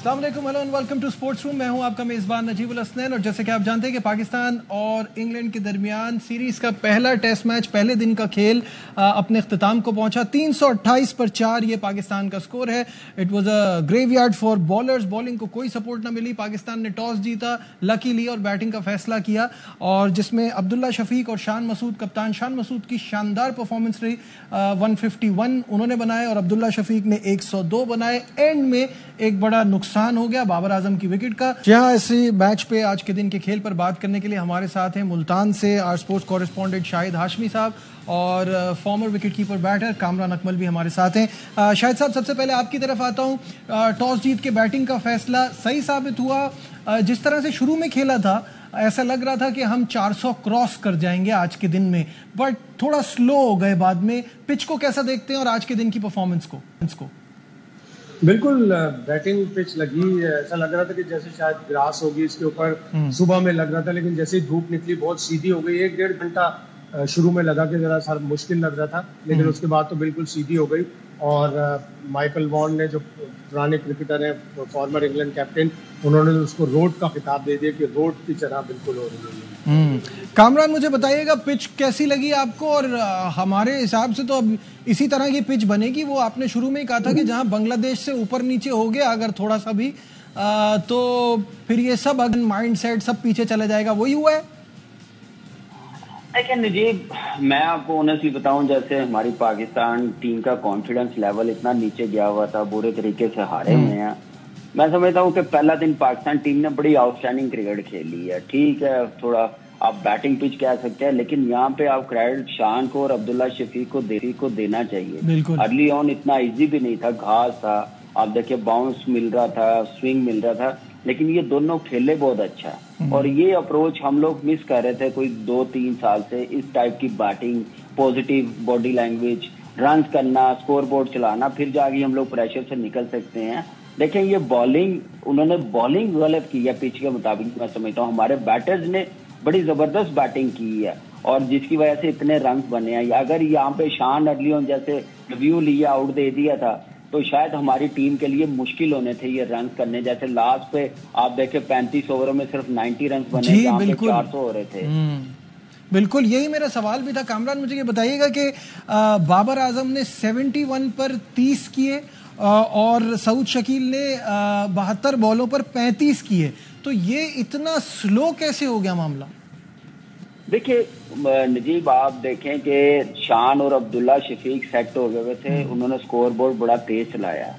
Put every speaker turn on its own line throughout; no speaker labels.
अस्सलाम वालेकुम, hello and welcome to sports room. मैं हूं आपका मेज़बान नजीबुल हसनैन। और जैसे कि आप जानते हैं कि पाकिस्तान और इंग्लैंड के दरमियान सीरीज़ का पहला टेस्ट मैच, पहले दिन का खेल अपने अख्ताम को पहुंचा। 328 पर 4 ये पाकिस्तान का स्कोर है। It was a graveyard for bowlers. Bowling को कोई सपोर्ट ना मिली। पाकिस्तान ने टॉस जीता, लकी ली और बैटिंग का फैसला किया, और जिसमें अब्दुल्ला शफीक और शान मसूद, कप्तान शान मसूद की शानदार परफॉर्मेंस रही। 151 उन्होंने बनाए और अब्दुल्ला शफीक ने 102 बनाए। एंड में एक बड़ा नुकसान हो गया बाबर आजम की विकेट का। जहां इसी मैच पे, आज के दिन के खेल पर बात करने के लिए हमारे साथ हैं मुल्तान से our sports correspondent Shahid Hashmi साहब और former wicket keeper batter Kamran Akmal भी हमारे साथ हैं। शाहिद साहब, सबसे पहले आपकी तरफ आता हूं। टॉस जीत के बैटिंग का फैसला सही साबित हुआ। जिस तरह से शुरू में खेला था, ऐसा लग रहा था कि हम 400 क्रॉस कर जाएंगे आज के दिन में, बट थोड़ा स्लो हो गए बाद में। पिच को कैसा देखते हैं और आज के दिन की परफॉर्मेंस को?
बिल्कुल बैटिंग पिच लगी, ऐसा लग रहा था कि जैसे शायद ग्रास होगी इसके ऊपर। सुबह में लग रहा था, लेकिन जैसे ही धूप निकली बहुत सीधी हो गई। 1-1.5 घंटा शुरू में लगा कि जरा सा मुश्किल लग रहा था, लेकिन उसके बाद तो बिल्कुल सीधी हो गई। और माइकल वॉन ने, जो पुराने क्रिकेटर हैं, फॉर्मर इंग्लैंड कैप्टन, उन्होंने उसको रोड का खिताब दे दिया कि रोड की तरह बिल्कुल हो रही है।
कामरान, मुझे बताइएगा पिच कैसी लगी आपको? और हमारे हिसाब से तो अब इसी तरह की पिच बनेगी। वो आपने शुरू में ही कहा था कि जहां बांग्लादेश से ऊपर नीचे हो गया अगर थोड़ा सा भी, तो फिर ये सब अगर माइंडसेट सब पीछे चला जाएगा। वही हुआ है।
लेकिन जी, मैं आपको ऑनेस्टली बताऊं, जैसे हमारी पाकिस्तान टीम का कॉन्फिडेंस लेवल इतना नीचे गया हुआ था, बुरे तरीके से हारे हुए हैं। मैं समझता हूं कि पहला दिन पाकिस्तान टीम ने बड़ी आउटस्टैंडिंग क्रिकेट खेली है। ठीक है, थोड़ा आप बैटिंग पिच कह सकते हैं, लेकिन यहाँ पे आप क्रेडिट शान को और अब्दुल्ला शफीक को देना चाहिए। अर्ली ऑन इतना इजी भी नहीं था, घास था, आप देखिए बाउंस मिल रहा था, स्विंग मिल रहा था, लेकिन ये दोनों खेले बहुत अच्छा। और ये अप्रोच हम लोग मिस कर रहे थे कोई 2-3 साल से। इस टाइप की batting, positive body language, run करना, स्कोर बोर्ड चलाना, फिर जाके हम लोग प्रेशर से निकल सकते हैं। देखें, ये बॉलिंग, उन्होंने बॉलिंग गलत की है पिच के मुताबिक। मैं समझता हूँ हमारे बैटर्स ने बड़ी जबरदस्त बैटिंग की है और जिसकी वजह से इतने रन बने हैं। अगर यहाँ पे शान अर्ली ऑन जैसे रिव्यू लिया, आउट दे दिया था, तो शायद हमारी टीम के लिए मुश्किल होने थे ये रन करने। जैसे लास्ट पे आप देखें 35 ओवरों में सिर्फ 90 रन बने, जहाँ पे 400 हो रहे थे।
बिल्कुल, यही मेरा सवाल भी था। कामरान, मुझे ये बताइएगा कि बाबर आजम ने 71 पर 30 किए और सऊद शकील ने 72 बॉलों पर 35 किए, तो ये इतना स्लो कैसे हो गया मामला?
देखिए नजीब, आप देखें कि शान और अब्दुल्ला शफीक सेट हो गए थे। उन्होंने स्कोर बोर्ड बड़ा तेज चलाया।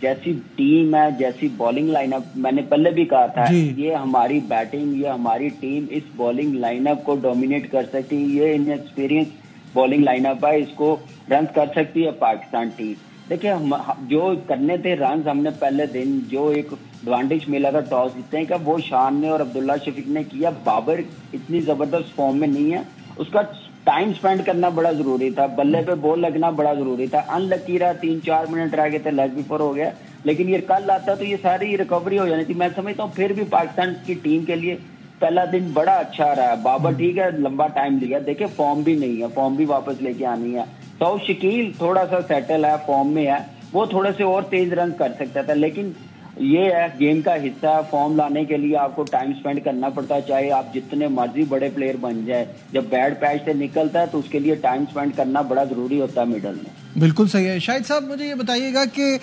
जैसी टीम है, जैसी बॉलिंग लाइनअप, मैंने पहले भी कहा था, ये हमारी बैटिंग, ये हमारी टीम इस बॉलिंग लाइनअप को डोमिनेट कर सकती है। ये इनएक्सपीरियंस बॉलिंग लाइनअप है, इसको रन कर सकती है पाकिस्तान टीम। देखिए, हम जो करने थे रन, हमने पहले दिन जो एक एडवांटेज मिला था टॉस जीतने का, वो शान ने और अब्दुल्ला शफीक ने किया। बाबर इतनी जबरदस्त फॉर्म में नहीं है, उसका टाइम स्पेंड करना बड़ा जरूरी था, बल्ले पे बॉल लगना बड़ा जरूरी था। अनलकी रहा, 3-4 मिनट रह गए थे, लेग बिफोर हो गया, लेकिन ये कल आता तो ये सारी रिकवरी हो जानी थी। मैं समझता हूँ फिर भी पाकिस्तान की टीम के लिए पहला दिन बड़ा अच्छा रहा। बाबर ठीक है, लंबा टाइम लिया, देखिए फॉर्म भी नहीं है, फॉर्म भी वापस लेके आनी है। तो शकील थोड़ा सा सेटल है, फॉर्म में है, वो थोड़े से और तेज रन कर सकता था, लेकिन ये है गेम का हिस्सा। फॉर्म लाने के लिए आपको टाइम स्पेंड करना पड़ता है, चाहे आप जितने मर्जी बड़े प्लेयर बन जाए। जब बैड पैच से निकलता है तो उसके लिए टाइम स्पेंड करना बड़ा जरूरी होता है मिडल में।
बिल्कुल सही है। शाहिद साहब, मुझे ये बताइएगा कि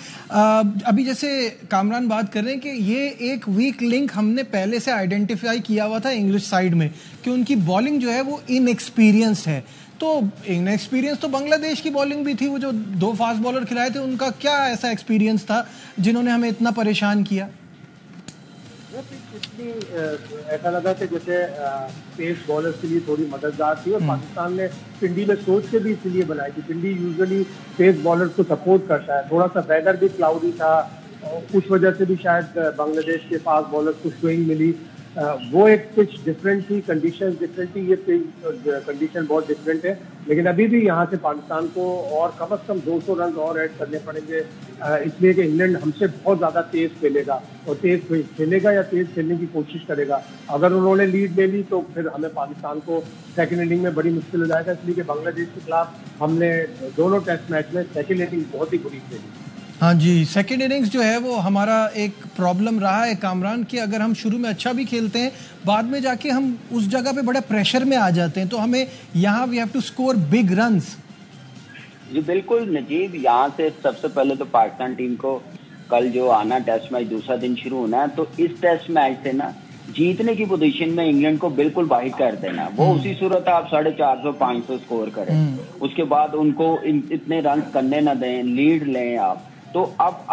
अभी जैसे कामरान बात कर रहे हैं कि ये एक वीक लिंक हमने पहले से आइडेंटिफाई किया हुआ था इंग्लिश साइड में, कि उनकी बॉलिंग जो है वो इनएक्सपीरियंस है। तो इनएक्सपीरियंस तो बांग्लादेश की बॉलिंग भी थी। वो जो 2 फास्ट बॉलर खिलाए थे, उनका क्या ऐसा एक्सपीरियंस था जिन्होंने हमें इतना परेशान किया?
इतनी ऐसा लगा कि जैसे पेस बॉलर्स के लिए थोड़ी मददगार थी, और पाकिस्तान ने पिंडी में सोच के भी इसलिए बनाई थी। पिंडी यूजुअली पेस बॉलर्स को सपोर्ट करता है। थोड़ा सा वेदर भी क्लाउडी था, उस वजह से भी शायद बांग्लादेश के फास्ट बॉलर्स को स्विंग मिली। वो एक पिच डिफरेंट थी, कंडीशन डिफरेंट थी, ये कंडीशन बहुत डिफरेंट है। लेकिन अभी भी यहाँ से पाकिस्तान को और कम से कम 200 रन और ऐड करने पड़ेंगे, इसलिए कि इंग्लैंड हमसे बहुत ज़्यादा तेज खेलेगा, और तेज खेलेगा या तेज खेलने की कोशिश करेगा। अगर उन्होंने लीड ले ली तो फिर हमें पाकिस्तान को सेकेंड इनिंग में बड़ी मुश्किल हो जाएगा, इसलिए कि बांग्लादेश के खिलाफ हमने दोनों टेस्ट मैच में सेकेंड इनिंग बहुत ही बुरी खेली।
हाँ जी, सेकेंड इनिंग्स जो है वो हमारा एक प्रॉब्लम रहा है कामरान कि अगर हम शुरू में अच्छा भी खेलते हैं, बाद में जाके हम उस जगह पे बड़े प्रेशर में आ जाते हैं, तो हमें यहाँ we have to score big runs.
जी बिल्कुल नजीब, यहाँ से सबसे पहले तो पाकिस्तान टीम को कल जो आना टेस्ट मैच दूसरा दिन शुरू होना है, तो इस टेस्ट मैच से ना जीतने की पोजीशन में इंग्लैंड को बिल्कुल बाहर कर देना। वो उसी सूरत है आप 450-500 स्कोर करें, उसके बाद उनको इतने रन करने ना दें, लीड लें आप। तो अब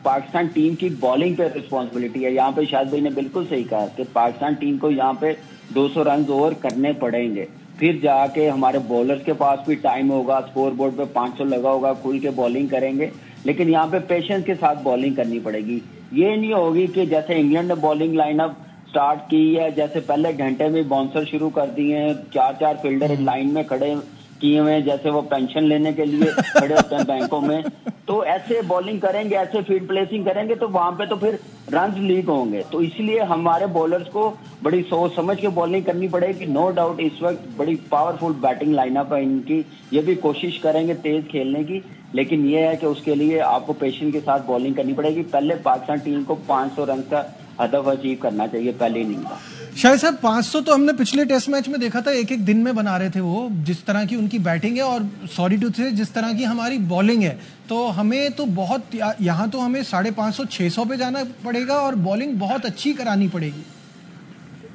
पाकिस्तान टीम की बॉलिंग पे रिस्पॉन्सिबिलिटी है। यहाँ पे शायद भाई ने बिल्कुल सही कहा कि पाकिस्तान टीम को यहाँ पे 200 रन ओवर करने पड़ेंगे, फिर जाके हमारे बॉलर्स के पास भी टाइम होगा, स्कोर बोर्ड पे 500 लगा होगा, खुल के बॉलिंग करेंगे। लेकिन यहाँ पे पेशेंस के साथ बॉलिंग करनी पड़ेगी। ये नहीं होगी कि जैसे इंग्लैंड ने बॉलिंग लाइनअप स्टार्ट की है, जैसे पहले घंटे में बाउंसर शुरू कर दिए हैं, 4-4 फील्डर लाइन में खड़े किए हुए हैं, जैसे वो पेंशन लेने के लिए खड़े होते हैं बैंकों में। तो ऐसे बॉलिंग करेंगे, ऐसे फील्ड प्लेसिंग करेंगे, तो वहां पे तो फिर रन लीक होंगे। तो इसलिए हमारे बॉलर्स को बड़ी सोच समझ के बॉलिंग करनी पड़ेगी। नो डाउट इस वक्त बड़ी पावरफुल बैटिंग लाइनअप है इनकी, ये भी कोशिश करेंगे तेज खेलने की, लेकिन ये है कि उसके लिए आपको पेशेंस के साथ बॉलिंग करनी पड़ेगी। पहले पाकिस्तान टीम को 500 रन का हदफ अचीव करना चाहिए पहले इनिंग का।
शायद साहब 500 तो हमने पिछले टेस्ट मैच में देखा था, एक एक दिन में बना रहे थे वो, जिस तरह की उनकी बैटिंग है और सॉरी टू से जिस तरह की हमारी बॉलिंग है, तो हमें तो बहुत यहाँ तो हमें 550-600 पे जाना पड़ेगा और बॉलिंग बहुत अच्छी करानी पड़ेगी।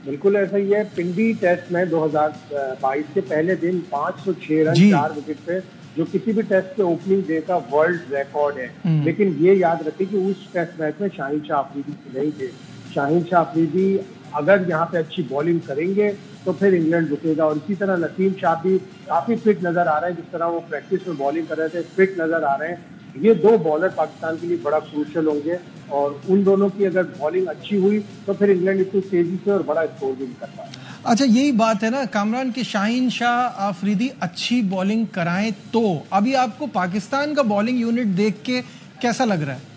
बिल्कुल ऐसा ही है। पिंडी टेस्ट में 2022 के पहले दिन 506 रन 4 विकेट पे, जो किसी भी टेस्ट के ओपनिंग डे का वर्ल्ड रिकॉर्ड है। लेकिन ये याद रखें कि उस टेस्ट मैच में शाहीन शाह अफरीदी नहीं थे। शाहीन शाह अफरीदी अगर यहाँ पे अच्छी बॉलिंग करेंगे तो फिर इंग्लैंड रुकेगा। और इसी तरह नसीम शाह भी काफी फिट नजर आ रहे हैं, जिस तरह वो प्रैक्टिस में बॉलिंग कर रहे थे, फिट नजर आ रहे हैं। ये दो बॉलर पाकिस्तान के लिए बड़ा क्रूशियल होंगे, और उन दोनों की अगर बॉलिंग अच्छी हुई तो फिर इंग्लैंड इतनी तेजी से और बड़ा स्कोर भी कर पाए।
अच्छा, यही बात है ना कामरान की शाहीन शाह अफरीदी अच्छी बॉलिंग कराएं, तो अभी आपको पाकिस्तान का बॉलिंग यूनिट देख के कैसा लग रहा है?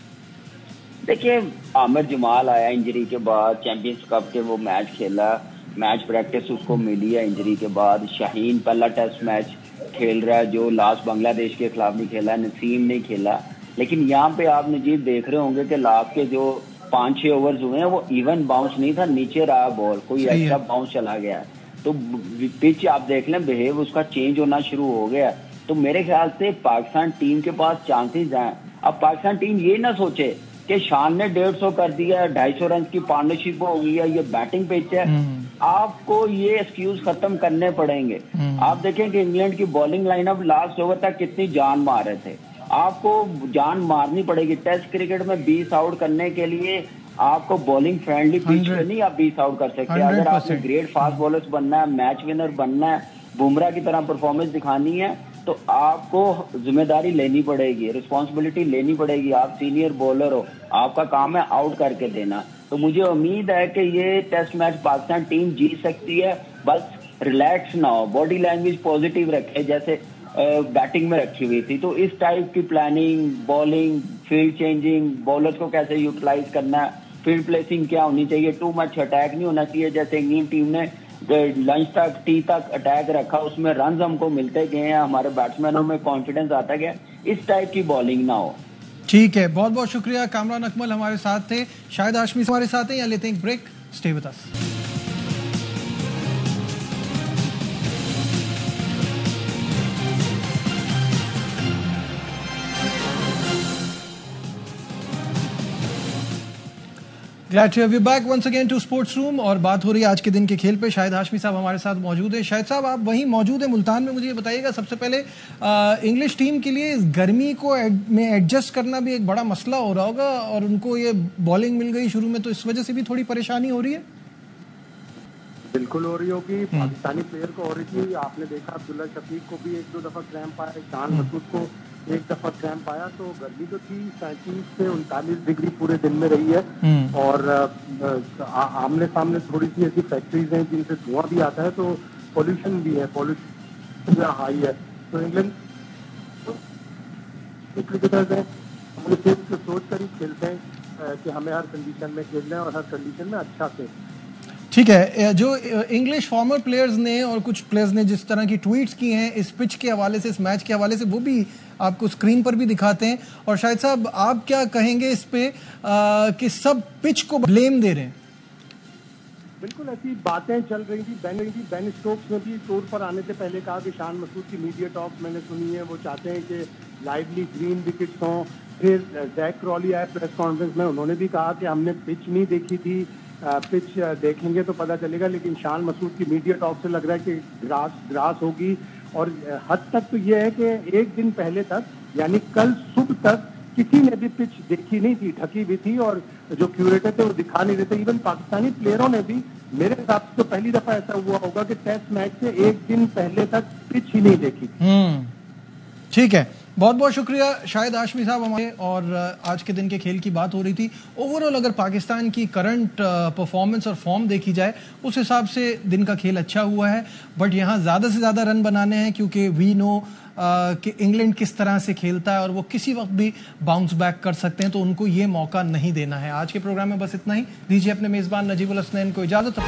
देखिए, आमिर जमाल आया इंजरी के बाद, चैंपियंस कप के वो मैच खेला, मैच प्रैक्टिस उसको मिली है इंजरी के बाद। शाहीन पहला टेस्ट मैच खेल रहा है जो लास्ट बांग्लादेश के खिलाफ नहीं खेला, नसीम नहीं खेला। लेकिन यहाँ पे आप नजीब देख रहे होंगे कि लास्ट के जो 5-6 ओवर्स हुए हैं वो इवन बाउंस नहीं था, नीचे रहा बॉल, कोई एक्स्ट्रा बाउंस चला गया। तो पिच आप देख लें, बिहेव उसका चेंज होना शुरू हो गया। तो मेरे ख्याल से पाकिस्तान टीम के पास चांसेस हैं। अब पाकिस्तान टीम ये ना सोचे कि शान ने 150 कर दिया, 250 रन की पार्टनरशिप हो गई है, ये बैटिंग पिच है। आपको ये एक्सक्यूज खत्म करने पड़ेंगे। आप देखें कि इंग्लैंड की बॉलिंग लाइनअप लास्ट ओवर तक कितनी जान मार रहे थे। आपको जान मारनी पड़ेगी। टेस्ट क्रिकेट में 20 आउट करने के लिए आपको बॉलिंग फ्रेंडली पिच पे नहीं आप 20 आउट कर सकते। अगर आपने ग्रेट फास्ट बॉलर्स बनना है, मैच विनर बनना है, बुमराह की तरह परफॉर्मेंस दिखानी है, तो आपको जिम्मेदारी लेनी पड़ेगी, रिस्पॉन्सिबिलिटी लेनी पड़ेगी। आप सीनियर बॉलर हो, आपका काम है आउट करके देना। तो मुझे उम्मीद है कि ये टेस्ट मैच पाकिस्तान टीम जीत सकती है। बस रिलैक्स ना हो, बॉडी लैंग्वेज पॉजिटिव रखे जैसे बैटिंग में रखी हुई थी। तो इस टाइप की planning, bowling, field changing, bowlers को कैसे यूटिलाइज करना है, फील्ड प्लेसिंग क्या होनी चाहिए, टू मच अटैक नहीं होना चाहिए। जैसे इंग्लैंड टीम ने लंच तक, टी तक अटैक रखा, उसमें रन हमको मिलते गए हैं, हमारे बैट्समैनों में कॉन्फिडेंस आता गया। इस टाइप की बॉलिंग ना हो।
ठीक है, बहुत बहुत शुक्रिया। कामरान अकमल हमारे साथ थे, शाहिद हाशमी हमारे साथ हैं। यहाँ लेते हैं एक break, stay with us. Glad to have you back once again to Sports Room। और बात हो रही है आज के दिन के खेल पे। शाहिद हाशमी साहब हमारे साथ मौजूद है। शाहिद साहब, आप वहीं मौजूद हैं मुल्तान में, मुझे ये बताइएगा सबसे पहले इंग्लिश टीम के लिए इस गर्मी को में एडजस्ट करना भी एक बड़ा मसला हो रहा होगा, और उनको ये बॉलिंग मिल गई शुरू में, तो इस वजह से भी थोड़ी परेशानी हो रही है।
बिल्कुल हो रही होगी, पाकिस्तानी प्लेयर को हो रही थी। आपने देखा अब्दुल्ला शफीक को भी 1-2 दफा क्रैम्प आया, शान मसूद को 1 दफा क्रैम्प आया। तो गर्मी तो थी, 37 से 39 डिग्री पूरे दिन में रही है। और आमने सामने थोड़ी सी ऐसी फैक्ट्रीज हैं जिनसे धुआं भी आता है, तो पोल्यूशन भी है, पोल्यूशन हाई है। तो इंग्लैंड क्रिकेटर्स हैं, सोच कर ही खेलते हैं कि हमें हर कंडीशन में खेलना है और हर कंडीशन में अच्छा से।
ठीक है, जो इंग्लिश फॉर्मर प्लेयर्स ने और कुछ प्लेयर्स ने जिस तरह की ट्वीट्स की हैं इस पिच के हवाले से, इस मैच के हवाले से, वो भी आपको स्क्रीन पर भी दिखाते हैं। और शाहिद साहब, आप क्या कहेंगे इस पे कि सब पिच को ब्लेम दे रहे हैं?
बिल्कुल ऐसी बातें चल रही थी। बेन स्टोक्स ने भी टूर पर आने से पहले कहा कि शान मसूद की मीडिया टॉक मैंने सुनी है, वो चाहते हैं कि लाइवली ग्रीन विकेट्स हों। फिर जैक क्रॉली आए प्रेस कॉन्फ्रेंस में, उन्होंने भी कहा कि हमने पिच नहीं देखी थी, पिच देखेंगे तो पता चलेगा। लेकिन शान मसूद की मीडिया टॉक से लग रहा है कि ग्रास होगी। और हद तक तो ये है कि एक दिन पहले तक, यानी कल सुबह तक, किसी ने भी पिच देखी नहीं थी, ढकी हुई थी और जो क्यूरेटर थे वो दिखा नहीं रहे थे। इवन पाकिस्तानी प्लेयरों ने भी, मेरे हिसाब से तो पहली दफा ऐसा हुआ होगा कि टेस्ट मैच से एक दिन पहले तक पिच ही नहीं देखी।
ठीक है, बहुत बहुत शुक्रिया शाहिद हाशमी साहब हमारे। और आज के दिन के खेल की बात हो रही थी। ओवरऑल अगर पाकिस्तान की करंट परफॉर्मेंस और फॉर्म देखी जाए, उस हिसाब से दिन का खेल अच्छा हुआ है। बट यहाँ ज्यादा से ज्यादा रन बनाने हैं, क्योंकि वी नो कि इंग्लैंड किस तरह से खेलता है और वो किसी वक्त भी बाउंस बैक कर सकते हैं, तो उनको ये मौका नहीं देना है। आज के प्रोग्राम में बस इतना ही। दीजिए अपने मेजबान नजीबुल हसनैन को इजाजत।